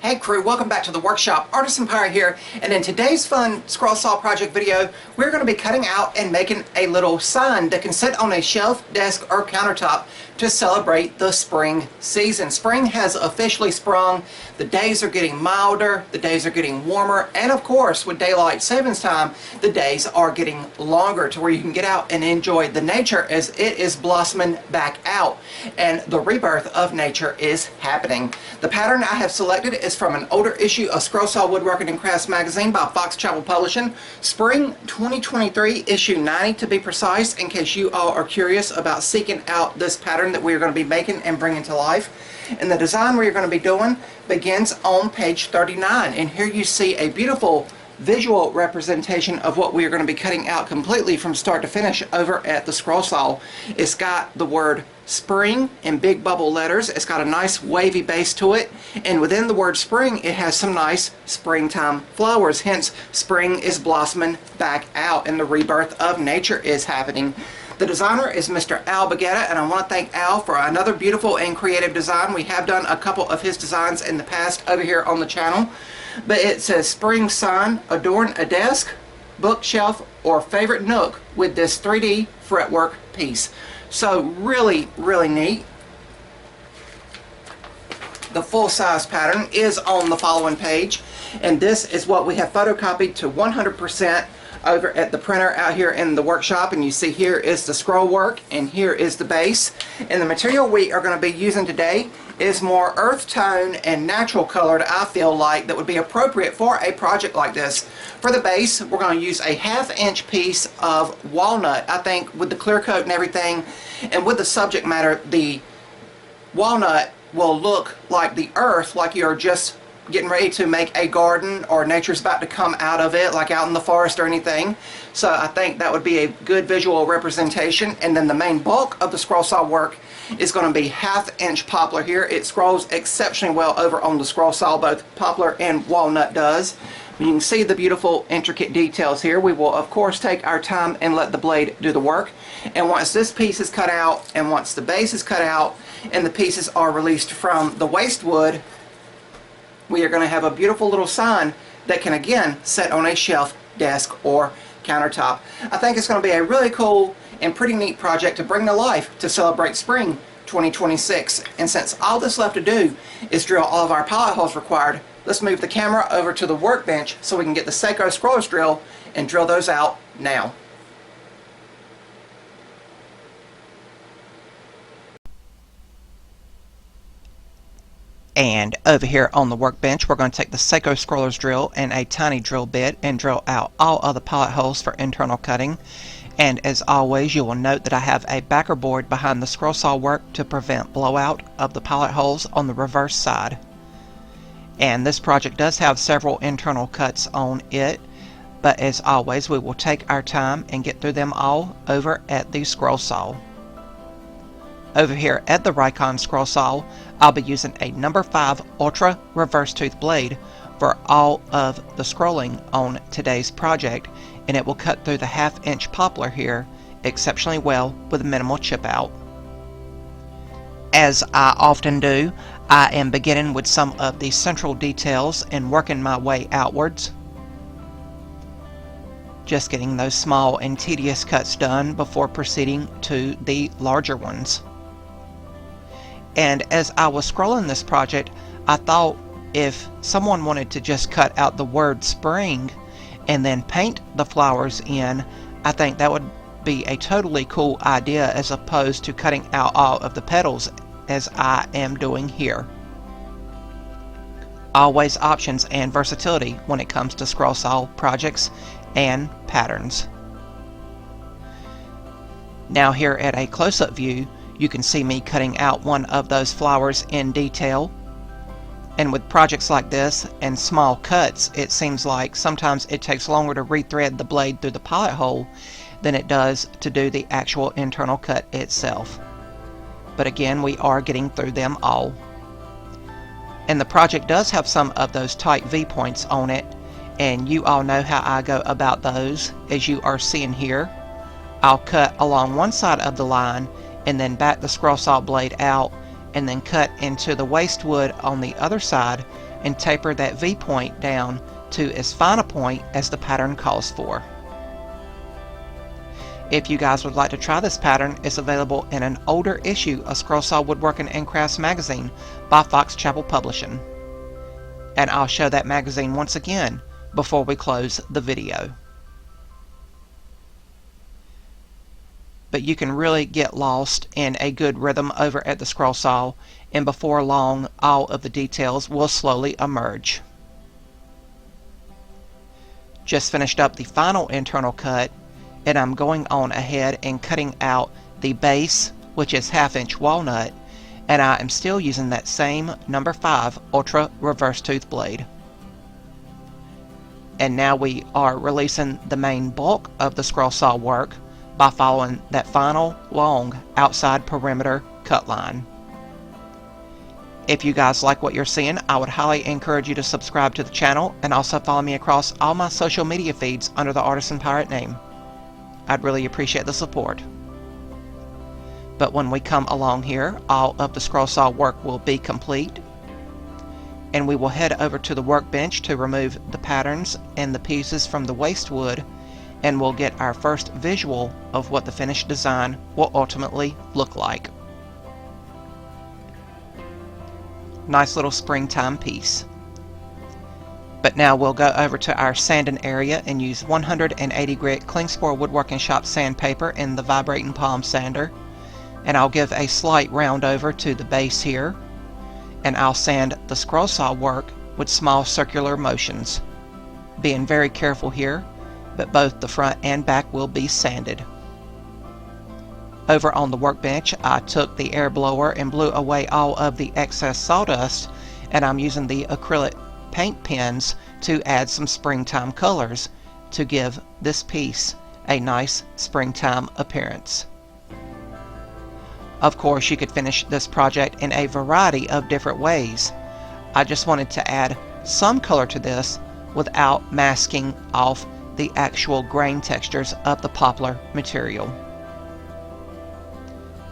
Hey crew, welcome back to the workshop. Artisan Pirate here, and in today's fun scroll saw project video, we're going to be cutting out and making a little sign that can sit on a shelf, desk, or countertop to celebrate the spring season. Spring has officially sprung. The days are getting milder, the days are getting warmer, and of course with daylight savings time, the days are getting longer to where you can get out and enjoy the nature as it is blossoming back out, and the rebirth of nature is happening. The pattern I have selected is from an older issue of Scroll Saw Woodworking and Crafts magazine by Fox Travel Publishing, Spring 2023, issue 90 to be precise, in case you all are curious about seeking out this pattern that we're going to be making and bringing to life. And the design we're going to be doing begins on page 39, and here you see a beautiful visual representation of what we are going to be cutting out completely from start to finish over at the scroll saw. It's got the word spring in big bubble letters. It's got a nice wavy base to it, and within the word spring it has some nice springtime flowers, hence spring is blossoming back out and the rebirth of nature is happening. The designer is Mr. Al Bagetta, and I want to thank Al for another beautiful and creative design. We have done a couple of his designs in the past over here on the channel, but it says spring sign, adorn a desk, bookshelf, or favorite nook with this 3D fretwork piece. So really neat. The full-size pattern is on the following page, and this is what we have photocopied to 100% over at the printer out here in the workshop. And you see here is the scroll work and here is the base, and the material we are going to be using today is more earth tone and natural colored, I feel like, that would be appropriate for a project like this. For the base, we're going to use a 1/2 inch piece of walnut. I think with the clear coat and everything, and with the subject matter, the walnut will look like the earth, like you're just getting ready to make a garden or nature's about to come out of it, like out in the forest or anything. So I think that would be a good visual representation. And then the main bulk of the scroll saw work is going to be 1/2 inch poplar here. It scrolls exceptionally well over on the scroll saw, both poplar and walnut does. You can see the beautiful intricate details here. We will of course take our time and let the blade do the work. And once this piece is cut out, and once the base is cut out and the pieces are released from the waste wood, we are going to have a beautiful little sign that can again sit on a shelf, desk, or countertop. I think it's going to be a really cool and pretty neat project to bring to life to celebrate spring 2026. And since all that's left to do is drill all of our pilot holes required, let's move the camera over to the workbench so we can get the Seiko scrollers drill and drill those out now. And over here on the workbench, we're going to take the Seiko scrollers drill and a tiny drill bit and drill out all of the pilot holes for internal cutting. And as always, you will note that I have a backer board behind the scroll saw work to prevent blowout of the pilot holes on the reverse side. And this project does have several internal cuts on it, but as always, we will take our time and get through them all over at the scroll saw. Over here at the Rikon scroll saw, I'll be using a number 5 Ultra reverse tooth blade for all of the scrolling on today's project, and it will cut through the 1/2 inch poplar here exceptionally well with minimal chip out. As I often do, I am beginning with some of the central details and working my way outwards, just getting those small and tedious cuts done before proceeding to the larger ones. And as I was scrolling this project, I thought if someone wanted to just cut out the word spring and then paint the flowers in, I think that would be a totally cool idea, as opposed to cutting out all of the petals as I am doing here. Always options and versatility when it comes to scroll saw projects and patterns. Now here at a close-up view, you can see me cutting out one of those flowers in detail. And with projects like this and small cuts, it seems like sometimes it takes longer to rethread the blade through the pilot hole than it does to do the actual internal cut itself. But again, we are getting through them all. And the project does have some of those tight V-points on it, and you all know how I go about those, as you are seeing here. I'll cut along one side of the line and then back the scroll saw blade out and then cut into the waste wood on the other side and taper that V point down to as fine a point as the pattern calls for. If you guys would like to try this pattern, it's available in an older issue of Scroll Saw Woodworking and Crafts magazine by Fox Chapel Publishing. And I'll show that magazine once again before we close the video. But you can really get lost in a good rhythm over at the scroll saw, and before long all of the details will slowly emerge. Just finished up the final internal cut, and I'm going on ahead and cutting out the base, which is 1/2" walnut, and I am still using that same number 5 Ultra reverse tooth blade. And now we are releasing the main bulk of the scroll saw work by following that final long outside perimeter cut line. If you guys like what you're seeing, I would highly encourage you to subscribe to the channel and also follow me across all my social media feeds under the Artisan Pirate name. I'd really appreciate the support. But when we come along here, all of the scroll saw work will be complete, and we will head over to the workbench to remove the patterns and the pieces from the waste wood, and we'll get our first visual of what the finished design will ultimately look like. Nice little springtime piece. But now we'll go over to our sanding area and use 180 grit Klingspor Woodworking Shop sandpaper in the vibrating palm sander, and I'll give a slight round over to the base here, and I'll sand the scroll saw work with small circular motions, being very careful here, but both the front and back will be sanded. Over on the workbench, I took the air blower and blew away all of the excess sawdust, and I'm using the acrylic paint pens to add some springtime colors to give this piece a nice springtime appearance. Of course, you could finish this project in a variety of different ways. I just wanted to add some color to this without masking off the actual grain textures of the poplar material.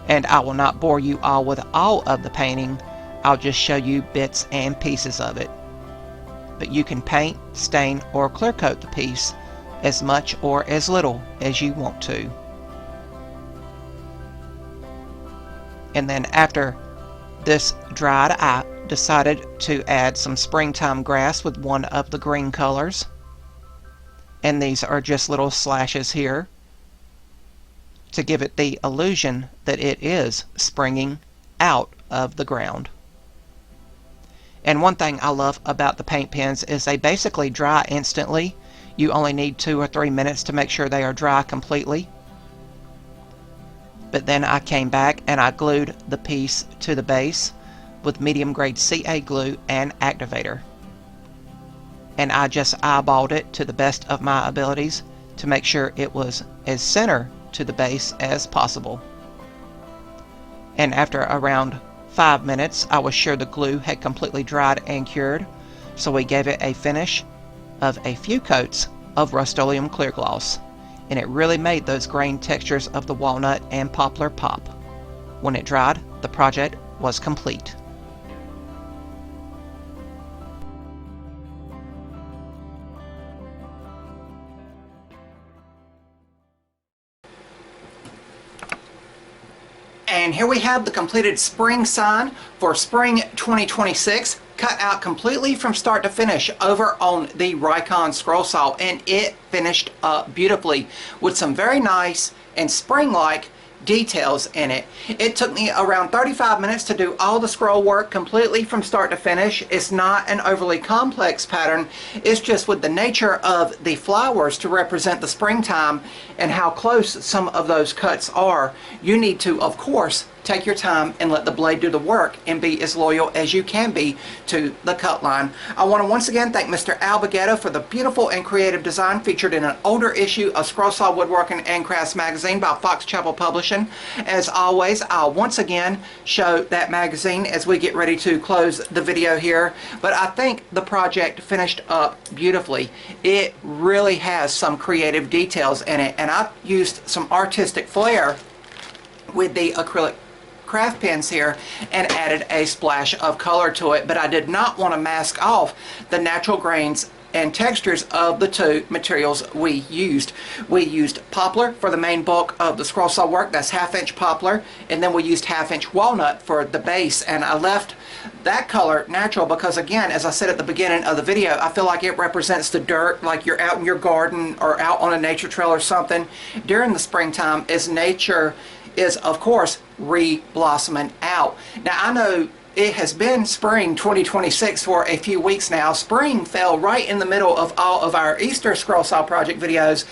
And I will not bore you all with all of the painting. I'll just show you bits and pieces of it. But you can paint, stain, or clear coat the piece as much or as little as you want to. And then after this dried, I decided to add some springtime grass with one of the green colors. And these are just little slashes here to give it the illusion that it is springing out of the ground. And one thing I love about the paint pens is they basically dry instantly. You only need 2 or 3 minutes to make sure they are dry completely. But then I came back and I glued the piece to the base with medium grade CA glue and activator. And I just eyeballed it to the best of my abilities to make sure it was as center to the base as possible. And after around 5 minutes, I was sure the glue had completely dried and cured, so we gave it a finish of a few coats of Rust-Oleum clear gloss, and it really made those grain textures of the walnut and poplar pop. When it dried, the project was complete. And here we have the completed spring sign for spring 2026, cut out completely from start to finish over on the Rikon scroll saw, and it finished up beautifully with some very nice and spring-like details in it. It took me around 35 minutes to do all the scroll work completely from start to finish. It's not an overly complex pattern. It's just with the nature of the flowers to represent the springtime and how close some of those cuts are, you need to, of course, take your time and let the blade do the work and be as loyal as you can be to the cut line. I want to once again thank Mr. Al Baguetto for the beautiful and creative design featured in an older issue of Scroll Saw Woodworking and Crafts magazine by Fox Chapel Publishing. As always, I'll once again show that magazine as we get ready to close the video here, but I think the project finished up beautifully. It really has some creative details in it, and I've used some artistic flair with the acrylic craft pens here and added a splash of color to it, but I did not want to mask off the natural grains and textures of the two materials we used. We used poplar for the main bulk of the scroll saw work. That's 1/2 inch poplar, and then we used 1/2 inch walnut for the base, and I left that color natural because, again, as I said at the beginning of the video, I feel like it represents the dirt, like you're out in your garden or out on a nature trail or something during the springtime, as nature is, of course, re-blossoming out. Now, I know it has been spring 2026 for a few weeks now. Spring fell right in the middle of all of our Easter scroll saw project videos,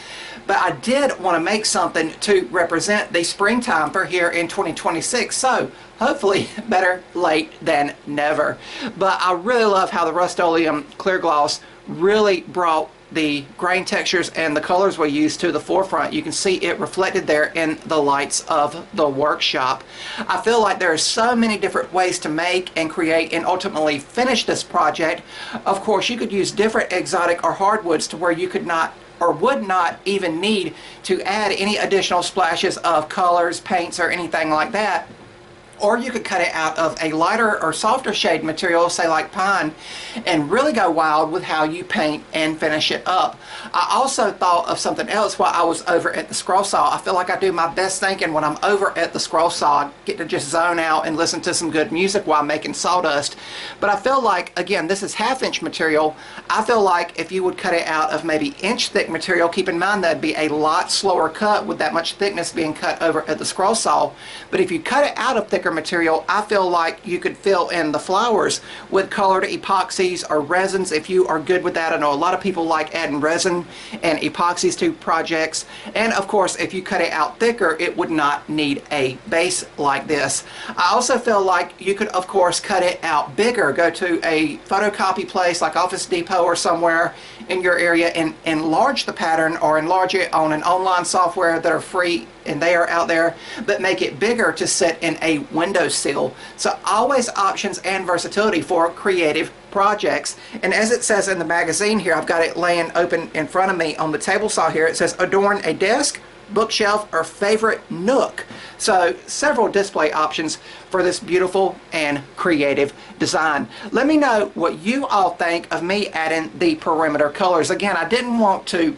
but I did want to make something to represent the springtime for here in 2026. So hopefully better late than never. But I really love how the Rust-Oleum clear gloss really brought the grain textures and the colors we used to the forefront. You can see it reflected there in the lights of the workshop. I feel like there are so many different ways to make and create and ultimately finish this project. Of course, you could use different exotic or hardwoods to where you could not or would not even need to add any additional splashes of colors, paints, or anything like that. Or you could cut it out of a lighter or softer shade material, say like pine, and really go wild with how you paint and finish it up. I also thought of something else while I was over at the scroll saw. I feel like I do my best thinking when I'm over at the scroll saw. I get to just zone out and listen to some good music while making sawdust. But I feel like, again, this is 1/2 inch material. I feel like if you would cut it out of maybe inch thick material, keep in mind that'd be a lot slower cut with that much thickness being cut over at the scroll saw. But if you cut it out of thicker material, I feel like you could fill in the flowers with colored epoxies or resins if you are good with that. I know a lot of people like adding resin and epoxies to projects, and of course if you cut it out thicker it would not need a base like this. I also feel like you could of course cut it out bigger, go to a photocopy place like Office Depot or somewhere in your area and enlarge the pattern or enlarge it on an online software that are free and they are out there, but make it bigger to sit in a windowsill. So always options and versatility for creative projects. And as it says in the magazine here, I've got it laying open in front of me on the table saw here, it says adorn a desk, bookshelf, or favorite nook. So several display options for this beautiful and creative design. Let me know what you all think of me adding the perimeter colors. Again, I didn't want to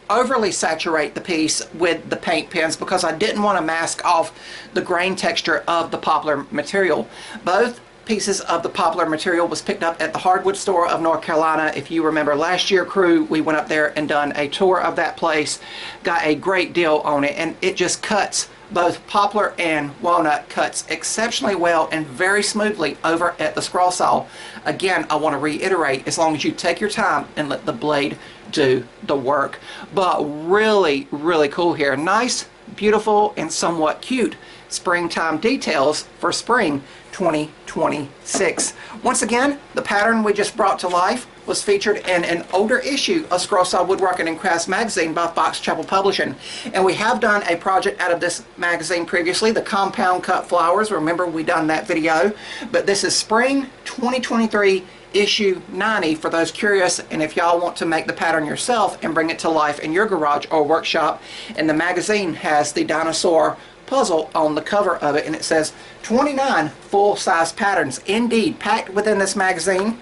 overly saturate the piece with the paint pens because I didn't want to mask off the grain texture of the poplar material. Both pieces of the poplar material was picked up at the hardwood store of North Carolina. If you remember last year, crew, we went up there and done a tour of that place, got a great deal on it, and it just cuts, both poplar and walnut cuts exceptionally well and very smoothly over at the scroll saw. Again, I want to reiterate, as long as you take your time and let the blade do the work. But really, really cool here. Nice, beautiful, and somewhat cute springtime details for spring 2026. Once again, the pattern we just brought to life was featured in an older issue of Scroll Saw Woodworking and Crafts magazine by Fox Chapel Publishing. And we have done a project out of this magazine previously, the compound cut flowers. Remember, we done that video. But this is spring 2023 issue 90 for those curious, and if y'all want to make the pattern yourself and bring it to life in your garage or workshop. And the magazine has the dinosaur puzzle on the cover of it, and it says 29 full-size patterns. Indeed, packed within this magazine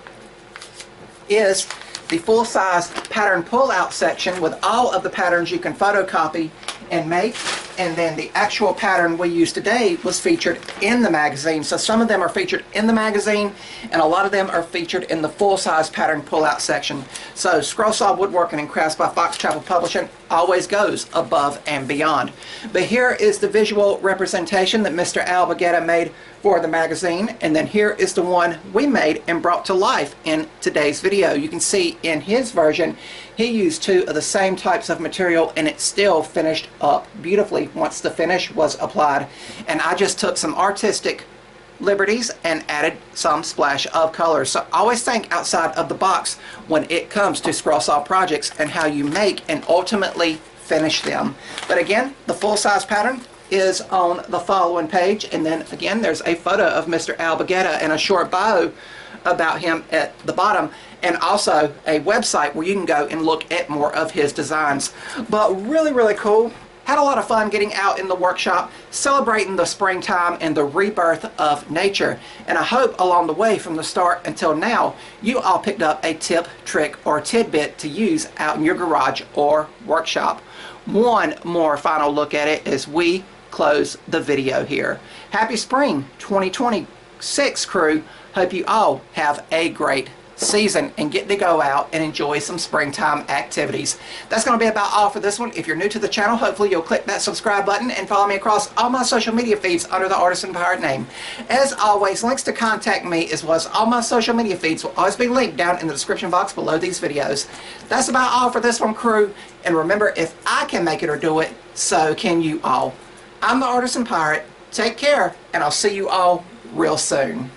is the full-size pattern pull-out section with all of the patterns you can photocopy and make, and then the actual pattern we use today was featured in the magazine. So some of them are featured in the magazine and a lot of them are featured in the full-size pattern pull-out section. So Scroll Saw Woodworking and Crafts by Fox Chapel Publishing always goes above and beyond. But here is the visual representation that Mr. Al Baguetta made for the magazine, and then here is the one we made and brought to life in today's video. You can see in his version he used two of the same types of material and it still finished up beautifully once the finish was applied. And I just took some artistic liberties and added some splash of color. So always think outside of the box when it comes to scroll saw projects and how you make and ultimately finish them. But again, the full-size pattern is on the following page, and then again there's a photo of Mr. Al Baguetta and a short bio about him at the bottom, and also a website where you can go and look at more of his designs. But really, really cool. Had a lot of fun getting out in the workshop, celebrating the springtime and the rebirth of nature. And I hope along the way from the start until now, you all picked up a tip, trick, or tidbit to use out in your garage or workshop. One more final look at it as we close the video here. Happy Spring 2026, crew. Hope you all have a great season and get to go out and enjoy some springtime activities. That's going to be about all for this one. If you're new to the channel, hopefully you'll click that subscribe button and follow me across all my social media feeds under the Artisan Pirate name. As always, links to contact me as well as all my social media feeds will always be linked down in the description box below these videos. That's about all for this one, crew. And remember, if I can make it or do it, so can you all. I'm the Artisan Pirate. Take care, and I'll see you all real soon.